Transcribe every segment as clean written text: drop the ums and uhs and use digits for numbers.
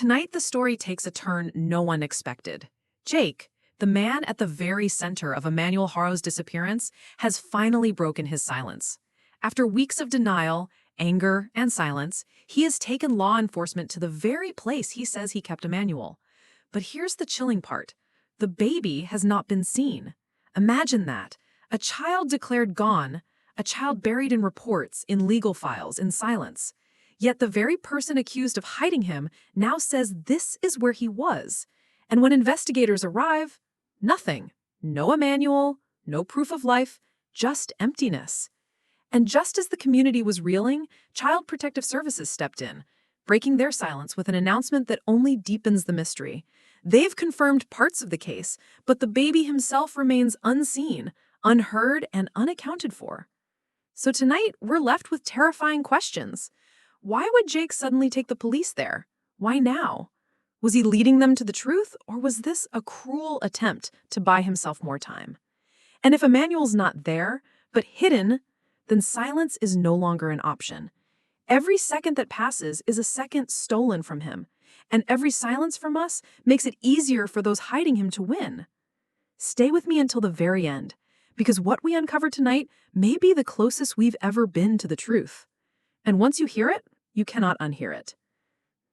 Tonight, the story takes a turn no one expected. Jake, the man at the very center of Emmanuel Haro's disappearance, has finally broken his silence. After weeks of denial, anger, and silence, he has taken law enforcement to the very place he says he kept Emmanuel. But here's the chilling part. The baby has not been seen. Imagine that. A child declared gone, a child buried in reports, in legal files, in silence. Yet the very person accused of hiding him now says this is where he was. And when investigators arrive, nothing. No Emmanuel, no proof of life, just emptiness. And just as the community was reeling, Child Protective Services stepped in, breaking their silence with an announcement that only deepens the mystery. They've confirmed parts of the case, but the baby himself remains unseen, unheard, and unaccounted for. So tonight, we're left with terrifying questions. Why would Jake suddenly take the police there? Why now? Was he leading them to the truth, or was this a cruel attempt to buy himself more time? And if Emmanuel's not there, but hidden, then silence is no longer an option. Every second that passes is a second stolen from him, and every silence from us makes it easier for those hiding him to win. Stay with me until the very end, because what we uncover tonight may be the closest we've ever been to the truth. And once you hear it, you cannot unhear it.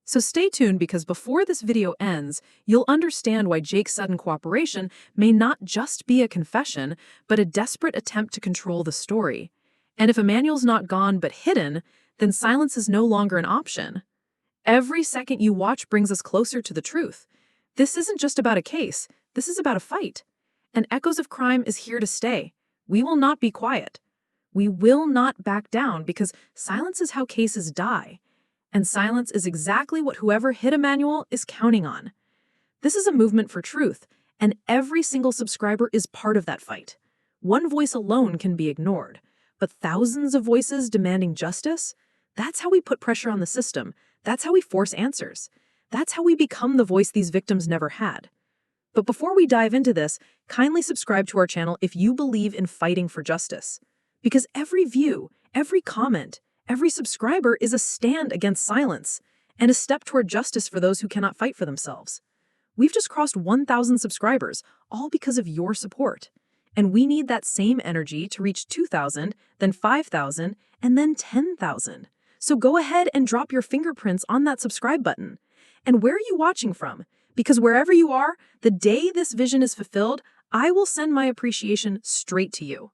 So stay tuned, because before this video ends, you'll understand why Jake's sudden cooperation may not just be a confession, but a desperate attempt to control the story. And if Emmanuel's not gone but hidden, then silence is no longer an option. Every second you watch brings us closer to the truth. This isn't just about a case, this is about a fight. And Echoes of Crime is here to stay. We will not be quiet. We will not back down, because silence is how cases die. And silence is exactly what whoever hit Emmanuel is counting on. This is a movement for truth, and every single subscriber is part of that fight. One voice alone can be ignored, but thousands of voices demanding justice? That's how we put pressure on the system. That's how we force answers. That's how we become the voice these victims never had. But before we dive into this, kindly subscribe to our channel if you believe in fighting for justice. Because every view, every comment, every subscriber is a stand against silence and a step toward justice for those who cannot fight for themselves. We've just crossed 1,000 subscribers, all because of your support. And we need that same energy to reach 2,000, then 5,000, and then 10,000. So go ahead and drop your fingerprints on that subscribe button. And where are you watching from? Because wherever you are, the day this vision is fulfilled, I will send my appreciation straight to you.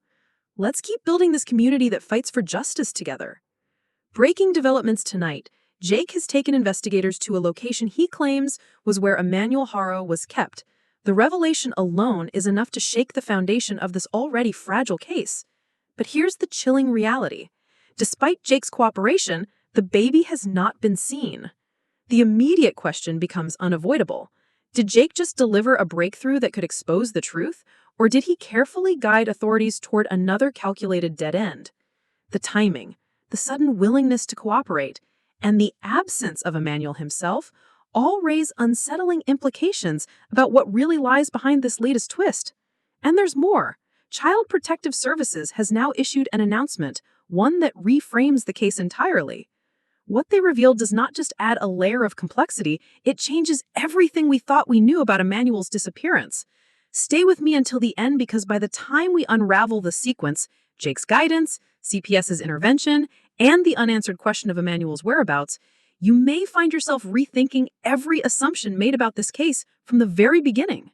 Let's keep building this community that fights for justice together. Breaking developments tonight, Jake has taken investigators to a location he claims was where Emmanuel Haro was kept. The revelation alone is enough to shake the foundation of this already fragile case. But here's the chilling reality. Despite Jake's cooperation, the baby has not been seen. The immediate question becomes unavoidable. Did Jake just deliver a breakthrough that could expose the truth, or did he carefully guide authorities toward another calculated dead end? The timing, the sudden willingness to cooperate, and the absence of Emmanuel himself all raise unsettling implications about what really lies behind this latest twist. And there's more. Child Protective Services has now issued an announcement, one that reframes the case entirely. What they revealed does not just add a layer of complexity, it changes everything we thought we knew about Emmanuel's disappearance. Stay with me until the end, because by the time we unravel the sequence, Jake's guidance, CPS's intervention, and the unanswered question of Emmanuel's whereabouts, you may find yourself rethinking every assumption made about this case from the very beginning.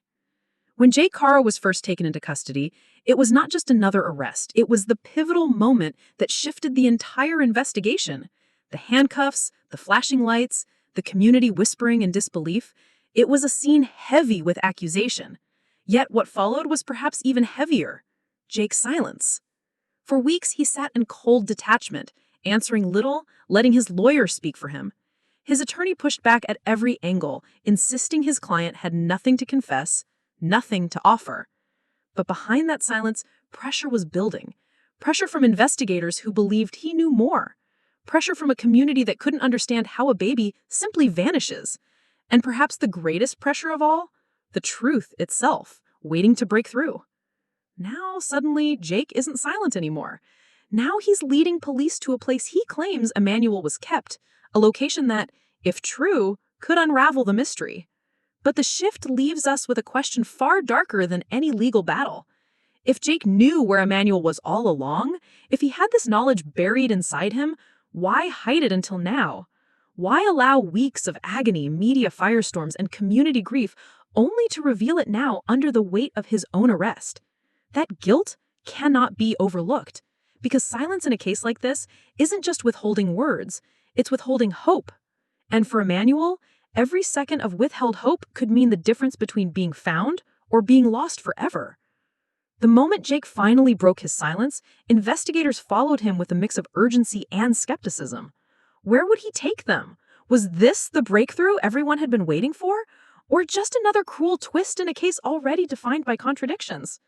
When Jake Haro was first taken into custody, it was not just another arrest. It was the pivotal moment that shifted the entire investigation. The handcuffs, the flashing lights, the community whispering in disbelief. It was a scene heavy with accusation. Yet what followed was perhaps even heavier: Jake's silence. For weeks, he sat in cold detachment, answering little, letting his lawyer speak for him. His attorney pushed back at every angle, insisting his client had nothing to confess, nothing to offer. But behind that silence, pressure was building. Pressure from investigators who believed he knew more. Pressure from a community that couldn't understand how a baby simply vanishes. And perhaps the greatest pressure of all, the truth itself, waiting to break through. Now, suddenly, Jake isn't silent anymore. Now he's leading police to a place he claims Emmanuel was kept, a location that, if true, could unravel the mystery. But the shift leaves us with a question far darker than any legal battle. If Jake knew where Emmanuel was all along, if he had this knowledge buried inside him, why hide it until now? Why allow weeks of agony, media firestorms, and community grief only to reveal it now under the weight of his own arrest? That guilt cannot be overlooked, because silence in a case like this isn't just withholding words, it's withholding hope. And for Emmanuel, every second of withheld hope could mean the difference between being found or being lost forever. The moment Jake finally broke his silence, investigators followed him with a mix of urgency and skepticism. Where would he take them? Was this the breakthrough everyone had been waiting for? Or just another cruel twist in a case already defined by contradictions?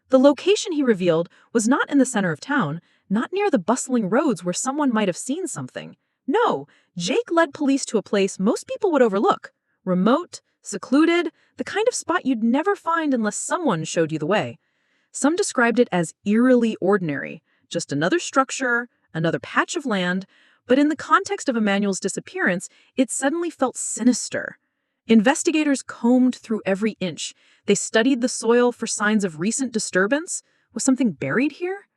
The location he revealed was not in the center of town, not near the bustling roads where someone might have seen something. No, Jake led police to a place most people would overlook. Remote, secluded, the kind of spot you'd never find unless someone showed you the way. Some described it as eerily ordinary, just another structure, another patch of land, but in the context of Emmanuel's disappearance, it suddenly felt sinister. Investigators combed through every inch. They studied the soil for signs of recent disturbance. Was something buried here?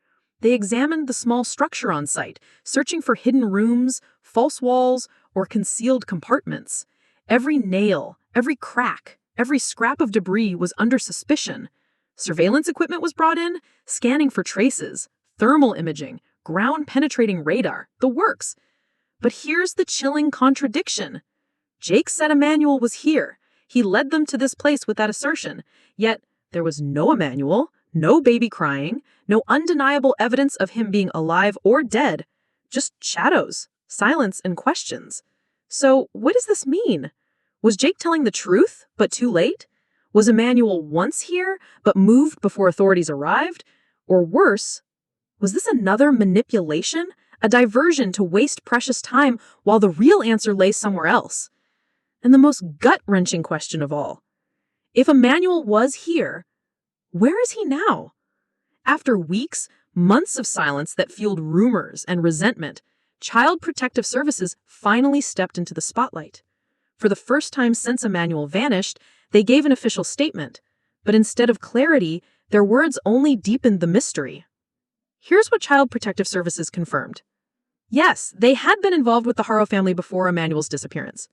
They examined the small structure on site, searching for hidden rooms, false walls, or concealed compartments. Every nail, every crack, every scrap of debris was under suspicion. Surveillance equipment was brought in, scanning for traces, thermal imaging, ground-penetrating radar, the works. But here's the chilling contradiction. Jake said Emmanuel was here. He led them to this place with that assertion. Yet there was no Emmanuel, no baby crying, no undeniable evidence of him being alive or dead. Just shadows, silence, and questions. So what does this mean? Was Jake telling the truth, but too late? Was Emmanuel once here, but moved before authorities arrived? Or worse, was this another manipulation, a diversion to waste precious time while the real answer lay somewhere else? And the most gut-wrenching question of all, if Emmanuel was here, where is he now? After weeks, months of silence that fueled rumors and resentment, Child Protective Services finally stepped into the spotlight. For the first time since Emmanuel vanished, they gave an official statement, but instead of clarity, their words only deepened the mystery. Here's what Child Protective Services confirmed. Yes, they had been involved with the Haro family before Emmanuel's disappearance.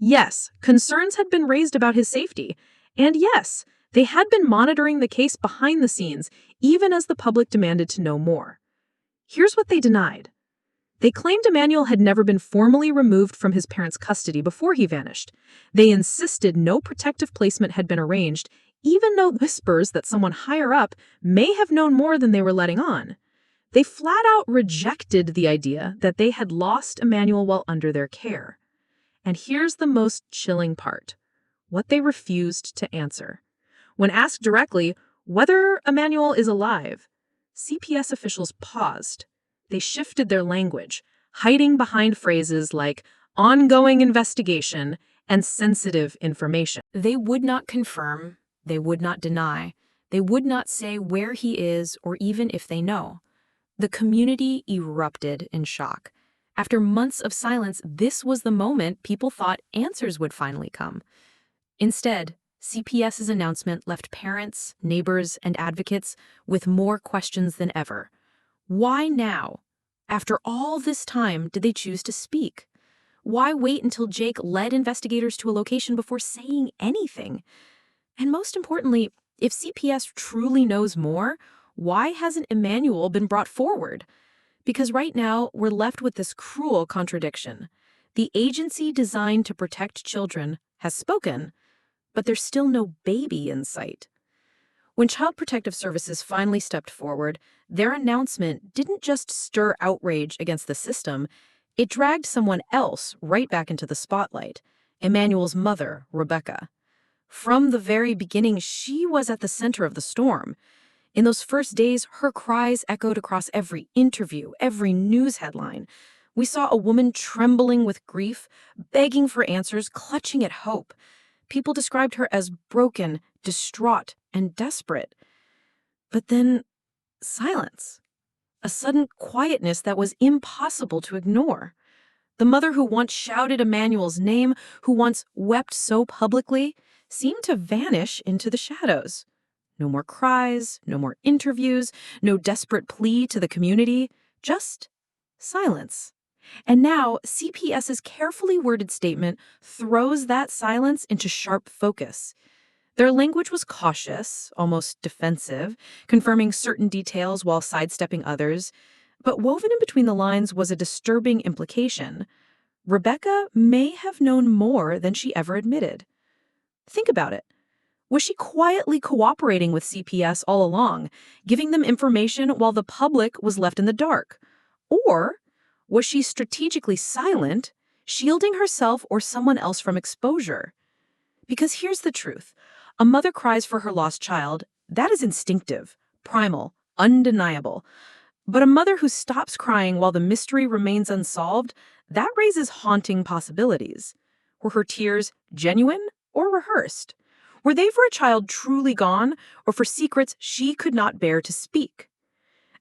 Yes, concerns had been raised about his safety. And yes, they had been monitoring the case behind the scenes, even as the public demanded to know more. Here's what they denied. They claimed Emmanuel had never been formally removed from his parents' custody before he vanished. They insisted no protective placement had been arranged, even though whispers that someone higher up may have known more than they were letting on. They flat out rejected the idea that they had lost Emmanuel while under their care. And here's the most chilling part: what they refused to answer. When asked directly whether Emmanuel is alive, CPS officials paused. They shifted their language, hiding behind phrases like ongoing investigation and sensitive information. They would not confirm, they would not deny, they would not say where he is or even if they know. The community erupted in shock. After months of silence, this was the moment people thought answers would finally come. Instead, CPS's announcement left parents, neighbors, and advocates with more questions than ever. Why now? After all this time, did they choose to speak? Why wait until Jake led investigators to a location before saying anything? And most importantly, if CPS truly knows more, why hasn't Emmanuel been brought forward? Because right now, we're left with this cruel contradiction. The agency designed to protect children has spoken, but there's still no baby in sight. When Child Protective Services finally stepped forward, their announcement didn't just stir outrage against the system, it dragged someone else right back into the spotlight, Emmanuel's mother, Rebecca. From the very beginning, she was at the center of the storm. In those first days, her cries echoed across every interview, every news headline. We saw a woman trembling with grief, begging for answers, clutching at hope. People described her as broken, distraught, and desperate. But then, silence. A sudden quietness that was impossible to ignore. The mother who once shouted Emmanuel's name, who once wept so publicly, seemed to vanish into the shadows. No more cries, no more interviews, no desperate plea to the community, just silence. And now, CPS's carefully worded statement throws that silence into sharp focus. Their language was cautious, almost defensive, confirming certain details while sidestepping others. But woven in between the lines was a disturbing implication. Rebecca may have known more than she ever admitted. Think about it. Was she quietly cooperating with CPS all along, giving them information while the public was left in the dark? Or was she strategically silent, shielding herself or someone else from exposure? Because here's the truth. A mother cries for her lost child. That is instinctive, primal, undeniable. But a mother who stops crying while the mystery remains unsolved, that raises haunting possibilities. Were her tears genuine or rehearsed? Were they for a child truly gone or for secrets she could not bear to speak?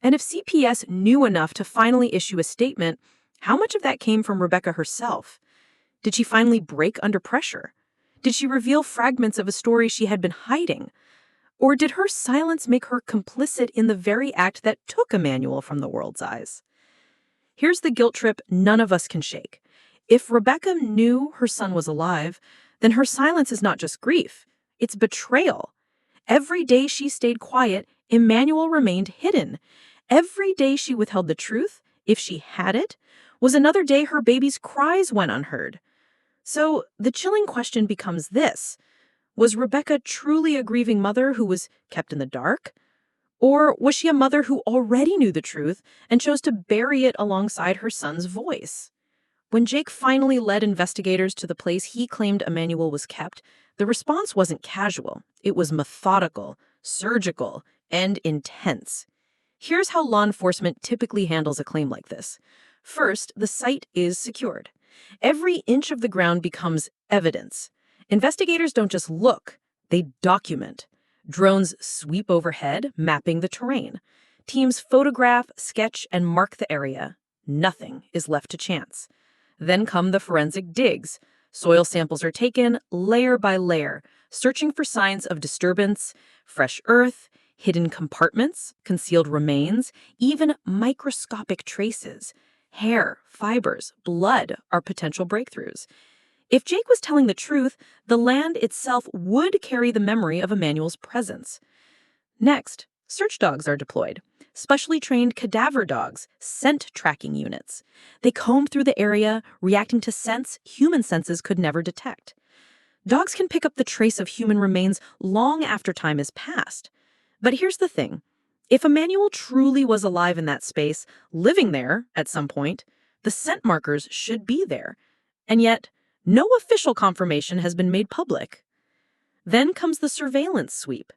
And if CPS knew enough to finally issue a statement, how much of that came from Rebecca herself? Did she finally break under pressure? Did she reveal fragments of a story she had been hiding? Or did her silence make her complicit in the very act that took Emmanuel from the world's eyes? Here's the guilt trip none of us can shake. If Rebecca knew her son was alive, then her silence is not just grief, it's betrayal. Every day she stayed quiet, Emmanuel remained hidden. Every day she withheld the truth, if she had it, was another day her baby's cries went unheard. So the chilling question becomes this. Was Rebecca truly a grieving mother who was kept in the dark? Or was she a mother who already knew the truth and chose to bury it alongside her son's voice? When Jake finally led investigators to the place he claimed Emmanuel was kept, the response wasn't casual. It was methodical, surgical, and intense. Here's how law enforcement typically handles a claim like this. First, the site is secured. Every inch of the ground becomes evidence. Investigators don't just look, they document. Drones sweep overhead, mapping the terrain. Teams photograph, sketch, and mark the area. Nothing is left to chance. Then come the forensic digs. Soil samples are taken layer by layer, searching for signs of disturbance, fresh earth, hidden compartments, concealed remains, even microscopic traces. Hair, fibers, blood are potential breakthroughs. If Jake was telling the truth, the land itself would carry the memory of Emmanuel's presence. Next, search dogs are deployed. Specially trained cadaver dogs, scent tracking units. They comb through the area, reacting to scents human senses could never detect. Dogs can pick up the trace of human remains long after time has passed. But here's the thing. If Emmanuel truly was alive in that space, living there at some point, the scent markers should be there. And yet, no official confirmation has been made public. Then comes the surveillance sweep.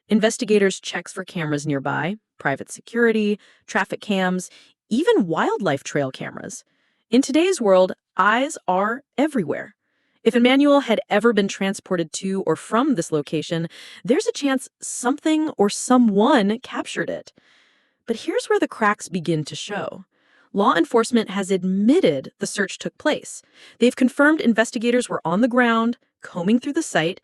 Investigators check for cameras nearby, private security, traffic cams, even wildlife trail cameras. In today's world, eyes are everywhere. If Emmanuel had ever been transported to or from this location, there's a chance something or someone captured it. But here's where the cracks begin to show. Law enforcement has admitted the search took place. They've confirmed investigators were on the ground, combing through the site,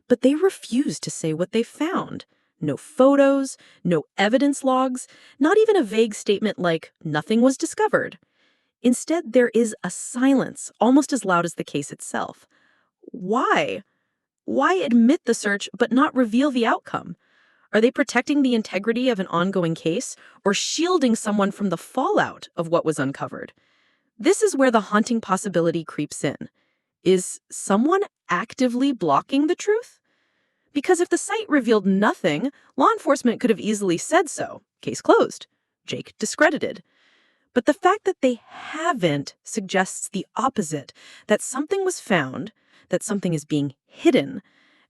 but they refuse to say what they found. No photos, no evidence logs, not even a vague statement like, nothing was discovered. Instead, there is a silence, almost as loud as the case itself. Why? Why admit the search but not reveal the outcome? Are they protecting the integrity of an ongoing case or shielding someone from the fallout of what was uncovered? This is where the haunting possibility creeps in. Is someone actively blocking the truth? Because if the site revealed nothing, law enforcement could have easily said so. Case closed. Jake discredited. But the fact that they haven't suggests the opposite, that something was found, that something is being hidden.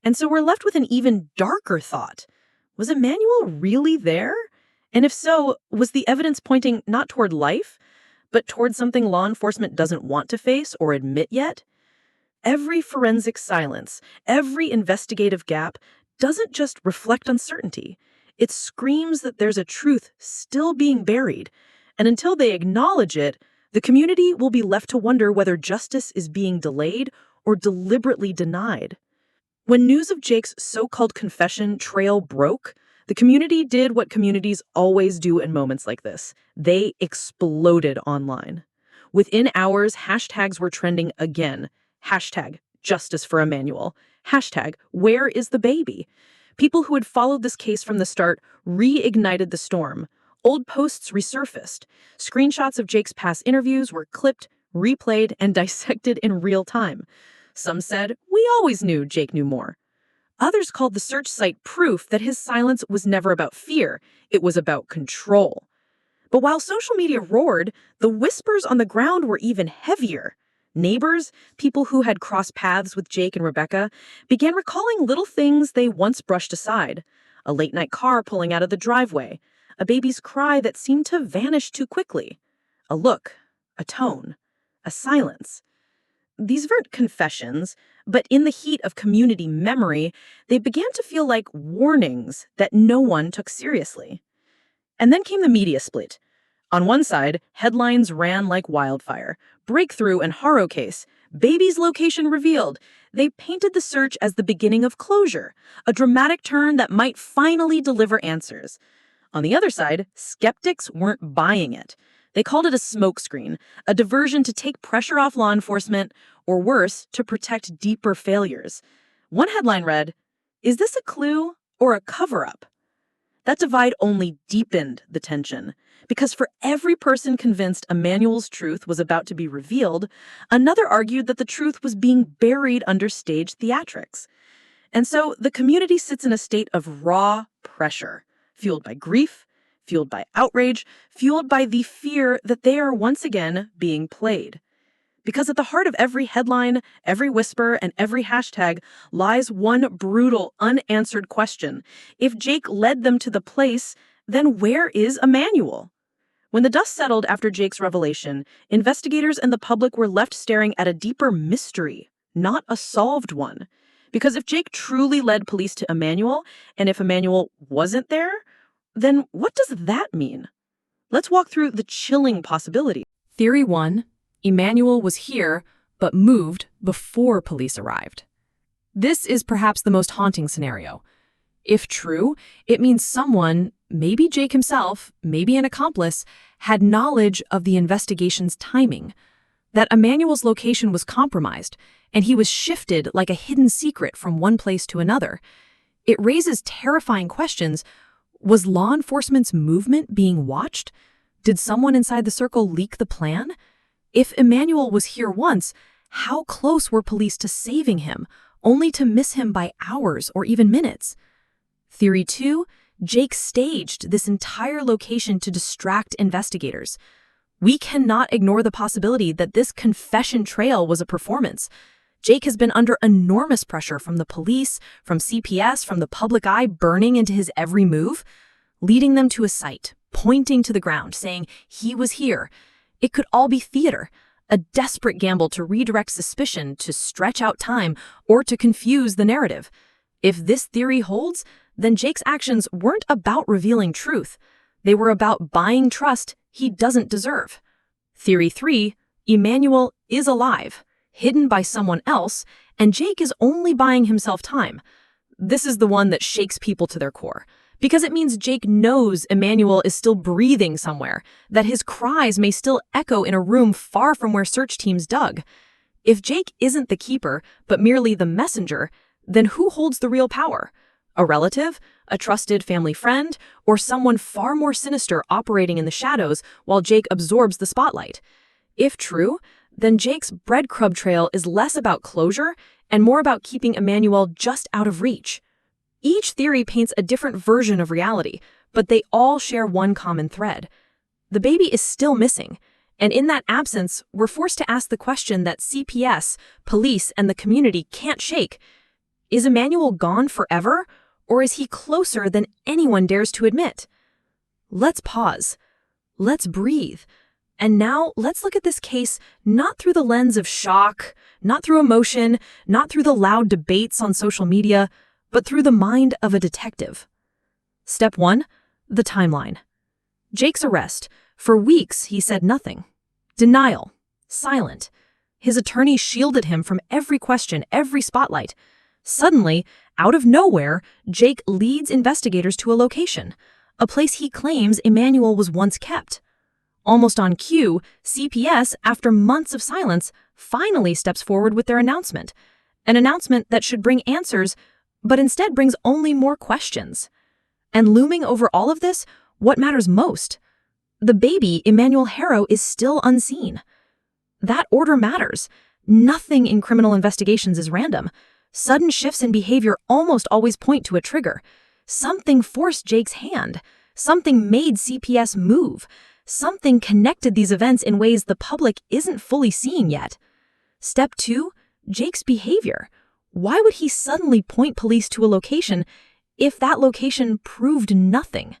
And so we're left with an even darker thought. Was Emmanuel really there? And if so, was the evidence pointing not toward life, but toward something law enforcement doesn't want to face or admit yet? Every forensic silence, every investigative gap doesn't just reflect uncertainty. It screams that there's a truth still being buried. And until they acknowledge it, The community will be left to wonder whether justice is being delayed or deliberately denied. When news of Jake's so-called confession trail broke, the community did what communities always do in moments like this. They exploded online. Within hours, hashtags were trending again. Hashtag justice for Emmanuel. Hashtag where is the baby? People who had followed this case from the start reignited the storm. Old posts resurfaced. Screenshots of Jake's past interviews were clipped, replayed, and dissected in real time. Some said, "We always knew Jake knew more." Others called the search site proof that his silence was never about fear, it was about control. But while social media roared, the whispers on the ground were even heavier. Neighbors, people who had crossed paths with Jake and Rebecca, began recalling little things they once brushed aside. A late-night car pulling out of the driveway, a baby's cry that seemed to vanish too quickly, a look, a tone, a silence. These weren't confessions, but in the heat of community memory, they began to feel like warnings that no one took seriously. And then came the media split. On one side, headlines ran like wildfire. Breakthrough and Haro case. Baby's location revealed. They painted the search as the beginning of closure, a dramatic turn that might finally deliver answers. On the other side, skeptics weren't buying it. They called it a smokescreen, a diversion to take pressure off law enforcement, or worse, to protect deeper failures. One headline read, "Is this a clue or a cover-up?" That divide only deepened the tension, because for every person convinced Emmanuel's truth was about to be revealed, another argued that the truth was being buried under stage theatrics. And so the community sits in a state of raw pressure, fueled by grief, fueled by outrage, fueled by the fear that they are once again being played. Because at the heart of every headline, every whisper, and every hashtag lies one brutal, unanswered question. If Jake led them to the place, then where is Emmanuel? When the dust settled after Jake's revelation, investigators and the public were left staring at a deeper mystery, not a solved one. Because if Jake truly led police to Emmanuel, and if Emmanuel wasn't there, then what does that mean? Let's walk through the chilling possibilities. Theory 1. Emmanuel was here, but moved before police arrived. This is perhaps the most haunting scenario. If true, it means someone, maybe Jake himself, maybe an accomplice, had knowledge of the investigation's timing, that Emmanuel's location was compromised, and he was shifted like a hidden secret from one place to another. It raises terrifying questions. Was law enforcement's movement being watched? Did someone inside the circle leak the plan? If Emmanuel was here once, how close were police to saving him, only to miss him by hours or even minutes? Theory 2, Jake staged this entire location to distract investigators. We cannot ignore the possibility that this confession trail was a performance. Jake has been under enormous pressure from the police, from CPS, from the public eye burning into his every move, leading them to a site, pointing to the ground, saying he was here. It could all be theater, a desperate gamble to redirect suspicion, to stretch out time, or to confuse the narrative. If this theory holds, then Jake's actions weren't about revealing truth. They were about buying trust he doesn't deserve. Theory 3, Emmanuel is alive, hidden by someone else, and Jake is only buying himself time. This is the one that shakes people to their core, because it means Jake knows Emmanuel is still breathing somewhere, that his cries may still echo in a room far from where search teams dug. If Jake isn't the keeper, but merely the messenger, then who holds the real power? A relative, a trusted family friend, or someone far more sinister operating in the shadows while Jake absorbs the spotlight? If true, then Jake's breadcrumb trail is less about closure and more about keeping Emmanuel just out of reach. Each theory paints a different version of reality, but they all share one common thread. The baby is still missing, and in that absence, we're forced to ask the question that CPS, police, and the community can't shake. Is Emmanuel gone forever, or is he closer than anyone dares to admit? Let's pause. Let's breathe. And now let's look at this case not through the lens of shock, not through emotion, not through the loud debates on social media, but through the mind of a detective. Step 1, the timeline. Jake's arrest. For weeks, he said nothing. Denial. Silent. His attorney shielded him from every question, every spotlight. Suddenly, out of nowhere, Jake leads investigators to a location, a place he claims Emmanuel was once kept. Almost on cue, CPS, after months of silence, finally steps forward with their announcement. An announcement that should bring answers, but instead brings only more questions. And looming over all of this, what matters most? The baby, Emmanuel Haro, is still unseen. That order matters. Nothing in criminal investigations is random. Sudden shifts in behavior almost always point to a trigger. Something forced Jake's hand. Something made CPS move. Something connected these events in ways the public isn't fully seeing yet. Step 2, Jake's behavior. Why would he suddenly point police to a location if that location proved nothing?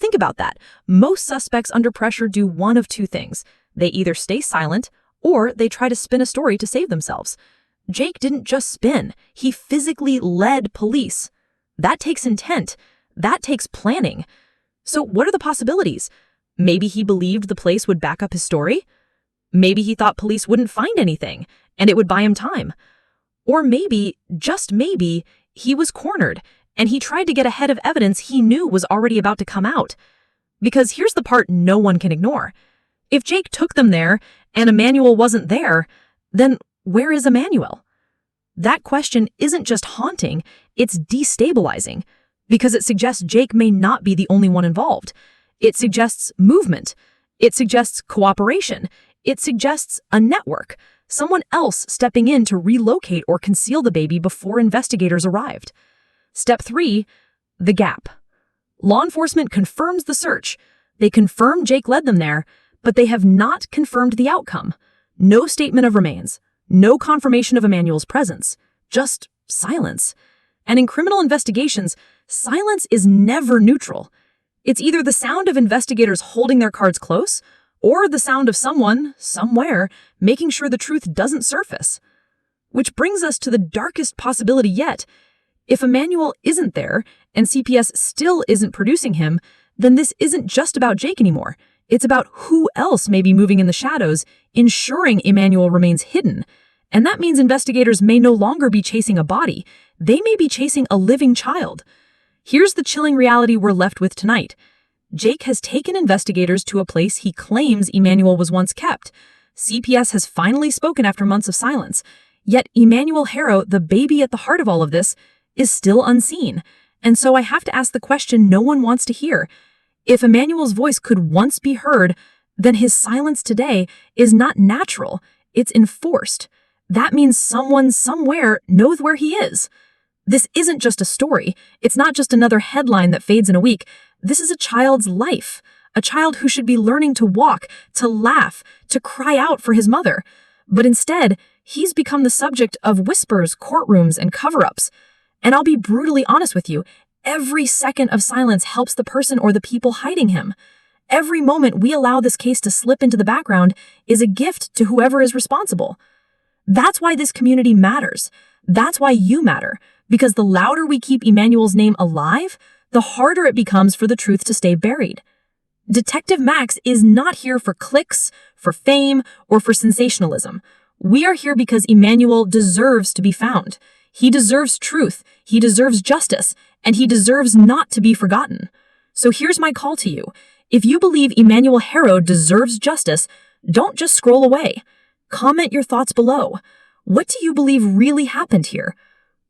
Think about that. Most suspects under pressure do one of two things. They either stay silent or they try to spin a story to save themselves. Jake didn't just spin. He physically led police. That takes intent. That takes planning. So what are the possibilities? Maybe he believed the place would back up his story. Maybe he thought police wouldn't find anything and it would buy him time. Or maybe, just maybe, he was cornered and he tried to get ahead of evidence he knew was already about to come out. Because here's the part no one can ignore. If Jake took them there and Emmanuel wasn't there, then where is Emmanuel? That question isn't just haunting, it's destabilizing, because it suggests Jake may not be the only one involved. It suggests movement. It suggests cooperation. It suggests a network, someone else stepping in to relocate or conceal the baby before investigators arrived. Step 3, the gap. Law enforcement confirms the search. They confirm Jake led them there, but they have not confirmed the outcome. No statement of remains. No confirmation of Emmanuel's presence. Just silence. And in criminal investigations, silence is never neutral. It's either the sound of investigators holding their cards close, or the sound of someone, somewhere, making sure the truth doesn't surface. Which brings us to the darkest possibility yet. If Emmanuel isn't there, and CPS still isn't producing him, then this isn't just about Jake anymore. It's about who else may be moving in the shadows, ensuring Emmanuel remains hidden. And that means investigators may no longer be chasing a body. They may be chasing a living child. Here's the chilling reality we're left with tonight. Jake has taken investigators to a place he claims Emmanuel was once kept. CPS has finally spoken after months of silence. Yet Emmanuel Haro, the baby at the heart of all of this, is still unseen. And so I have to ask the question no one wants to hear. If Emmanuel's voice could once be heard, then his silence today is not natural. It's enforced. That means someone somewhere knows where he is. This isn't just a story. It's not just another headline that fades in a week. This is a child's life. A child who should be learning to walk, to laugh, to cry out for his mother. But instead, he's become the subject of whispers, courtrooms, and cover-ups. And I'll be brutally honest with you, every second of silence helps the person or the people hiding him. Every moment we allow this case to slip into the background is a gift to whoever is responsible. That's why this community matters. That's why you matter. Because the louder we keep Emmanuel's name alive, the harder it becomes for the truth to stay buried. Detective Max is not here for clicks, for fame, or for sensationalism. We are here because Emmanuel deserves to be found. He deserves truth, he deserves justice, and he deserves not to be forgotten. So here's my call to you. If you believe Emmanuel Haro deserves justice, don't just scroll away. Comment your thoughts below. What do you believe really happened here?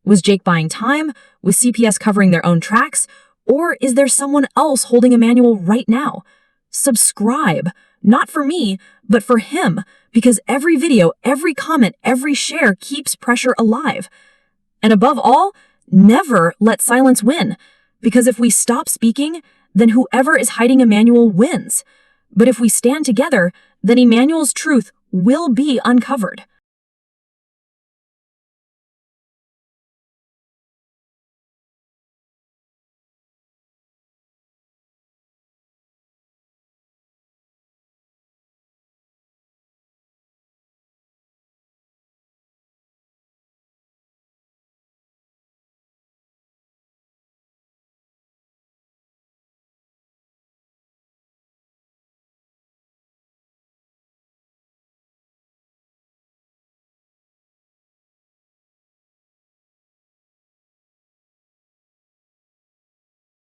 Was Jake buying time? Was CPS covering their own tracks? Or is there someone else holding Emmanuel right now? Subscribe, not for me, but for him, because every video, every comment, every share keeps pressure alive. And above all, never let silence win, because if we stop speaking, then whoever is hiding Emmanuel wins. But if we stand together, then Emmanuel's truth will be uncovered.